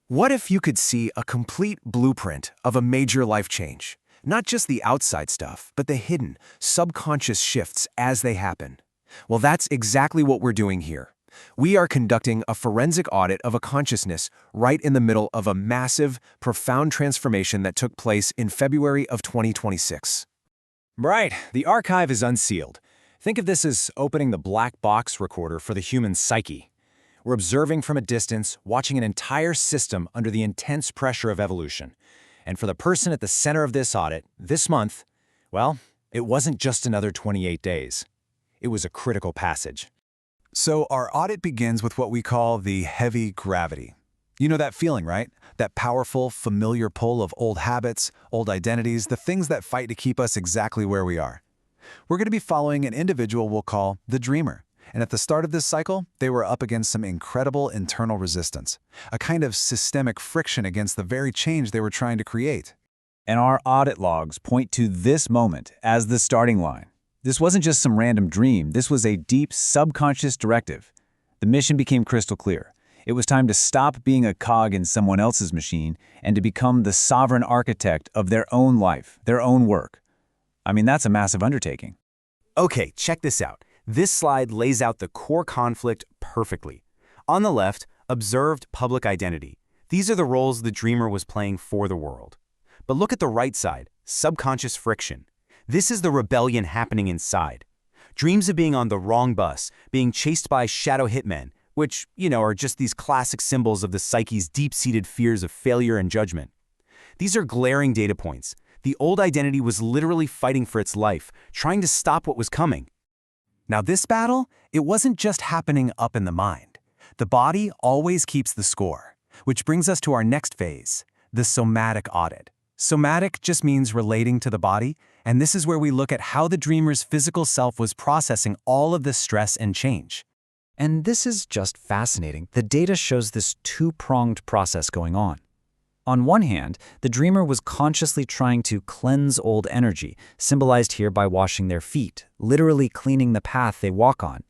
What if you could see a complete blueprint of a major life change? Not just the outside stuff, but the hidden, subconscious shifts as they happen. Well, that's exactly what we're doing here. We are conducting a forensic audit of a consciousness right in the middle of a massive, profound transformation that took place in February of 2026. Right, the archive is unsealed. Think of this as opening the black box recorder for the human psyche. We're observing from a distance, watching an entire system under the intense pressure of evolution. And for the person at the center of this audit, this month, well, it wasn't just another 28 days. It was a critical passage. So our audit begins with what we call the heavy gravity. You know that feeling, right? That powerful, familiar pull of old habits, old identities, the things that fight to keep us exactly where we are. We're going to be following an individual we'll call the dreamer. And at the start of this cycle, they were up against some incredible internal resistance, a kind of systemic friction against the very change they were trying to create. And our audit logs point to this moment as the starting line. This wasn't just some random dream, this was a deep subconscious directive. The mission became crystal clear. It was time to stop being a cog in someone else's machine and to become the sovereign architect of their own life, their own work. I mean, that's a massive undertaking. Okay, check this out. This slide lays out the core conflict perfectly. On the left, observed public identity. These are the roles the dreamer was playing for the world. But look at the right side, subconscious friction. This is the rebellion happening inside. Dreams of being on the wrong bus, being chased by shadow hitmen, which, are just these classic symbols of the psyche's deep-seated fears of failure and judgment. These are glaring data points. The old identity was literally fighting for its life, trying to stop what was coming. Now this battle, it wasn't just happening up in the mind. The body always keeps the score, which brings us to our next phase, the somatic audit. Somatic just means relating to the body, and this is where we look at how the dreamer's physical self was processing all of this stress and change. And this is just fascinating. The data shows this two-pronged process going on. On one hand, the dreamer was consciously trying to cleanse old energy, symbolized here by washing their feet, literally cleaning the path they walk on.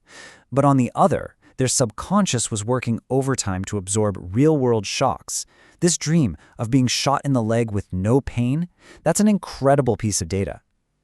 But on the other, their subconscious was working overtime to absorb real-world shocks. This dream of being shot in the leg with no pain, that's an incredible piece of data.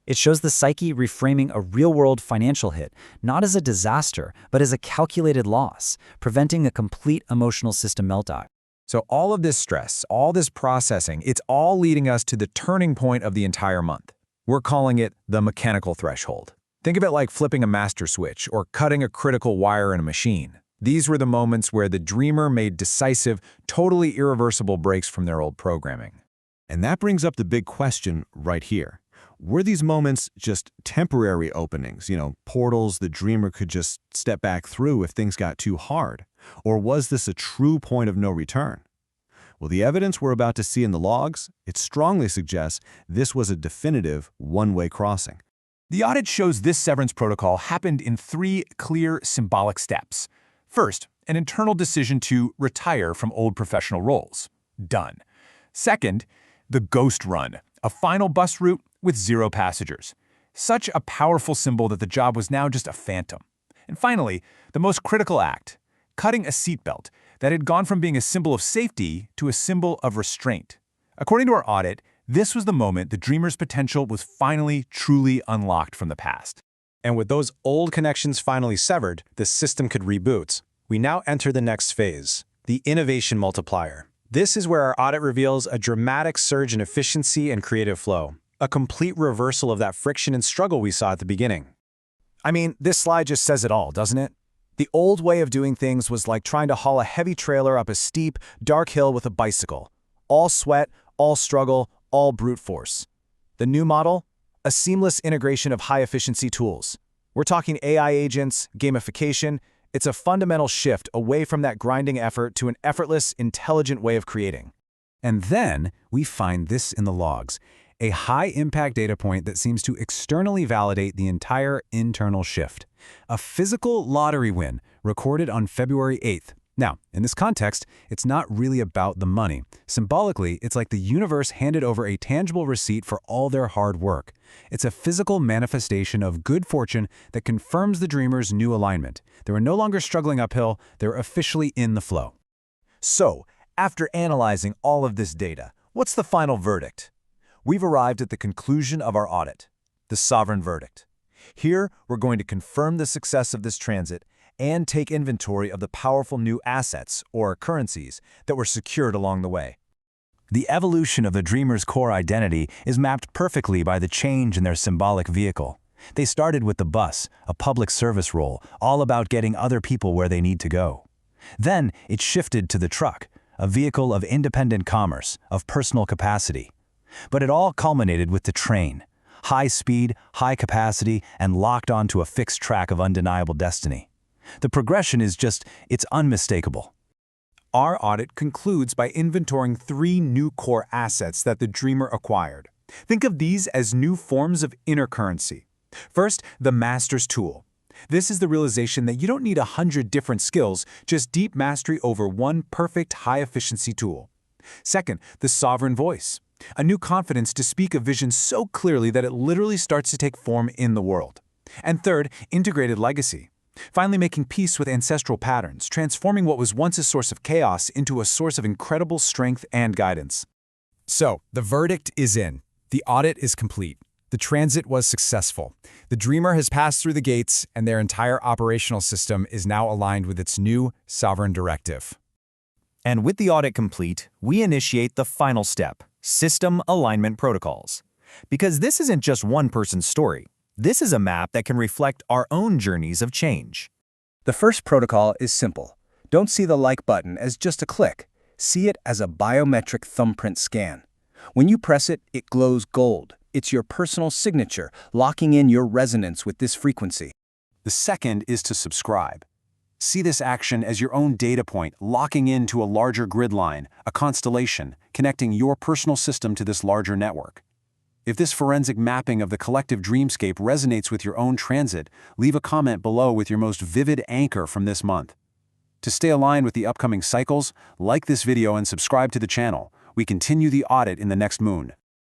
It shows the psyche reframing a real-world financial hit, not as a disaster, but as a calculated loss, preventing a complete emotional system meltdown. So all of this stress, all this processing, it's all leading us to the turning point of the entire month. We're calling it the mechanical threshold. Think of it like flipping a master switch or cutting a critical wire in a machine. These were the moments where the dreamer made decisive, totally irreversible breaks from their old programming. And that brings up the big question right here. Were these moments just temporary openings, portals the dreamer could just step back through if things got too hard? Or was this a true point of no return? Well, the evidence we're about to see in the logs, it strongly suggests this was a definitive one-way crossing. The audit shows this severance protocol happened in 3 clear symbolic steps. First, an internal decision to retire from old professional roles. Done. Second, the ghost run, a final bus route with 0 passengers. Such a powerful symbol that the job was now just a phantom. And finally, the most critical act, cutting a seatbelt that had gone from being a symbol of safety to a symbol of restraint. According to our audit, this was the moment the dreamer's potential was finally truly unlocked from the past. And with those old connections finally severed, the system could reboot. We now enter the next phase, the innovation multiplier. This is where our audit reveals a dramatic surge in efficiency and creative flow, a complete reversal of that friction and struggle we saw at the beginning. I mean, this slide just says it all, doesn't it? The old way of doing things was like trying to haul a heavy trailer up a steep, dark hill with a bicycle. All sweat, all struggle, all brute force. The new model? A seamless integration of high-efficiency tools. We're talking AI agents, gamification. It's a fundamental shift away from that grinding effort to an effortless, intelligent way of creating. And then we find this in the logs, a high-impact data point that seems to externally validate the entire internal shift. A physical lottery win recorded on February 8th. Now, in this context, it's not really about the money. Symbolically, it's like the universe handed over a tangible receipt for all their hard work. It's a physical manifestation of good fortune that confirms the dreamer's new alignment. They were no longer struggling uphill, they were officially in the flow. So, After analyzing all of this data, what's the final verdict? We've arrived at the conclusion of our audit, the sovereign verdict. Here, we're going to confirm the success of this transit and take inventory of the powerful new assets, or currencies, that were secured along the way. The evolution of the Dreamer's core identity is mapped perfectly by the change in their symbolic vehicle. They started with the bus, a public service role, all about getting other people where they need to go. Then it shifted to the truck, a vehicle of independent commerce, of personal capacity. But it all culminated with the train. High speed, high capacity, and locked onto a fixed track of undeniable destiny. The progression is it's unmistakable. Our audit concludes by inventorying 3 new core assets that the Dreamer acquired. Think of these as new forms of inner currency. First, the Master's Tool. This is the realization that you don't need 100 different skills, just deep mastery over one perfect high-efficiency tool. Second, the Sovereign Voice. A new confidence to speak a vision so clearly that it literally starts to take form in the world. And third, Integrated Legacy. Finally making peace with ancestral patterns, transforming what was once a source of chaos into a source of incredible strength and guidance. So, the verdict is in. The audit is complete. The transit was successful. The Dreamer has passed through the gates, and their entire operational system is now aligned with its new sovereign directive. And with the audit complete, we initiate the final step, System Alignment Protocols. Because this isn't just one person's story. This is a map that can reflect our own journeys of change. The first protocol is simple. Don't see the like button as just a click. See it as a biometric thumbprint scan. When you press it, it glows gold. It's your personal signature, locking in your resonance with this frequency. The second is to subscribe. See this action as your own data point, locking into a larger grid line, a constellation, connecting your personal system to this larger network. If this forensic mapping of the collective dreamscape resonates with your own transit, leave a comment below with your most vivid anchor from this month. To stay aligned with the upcoming cycles, like this video and subscribe to the channel. We continue the audit in the next moon.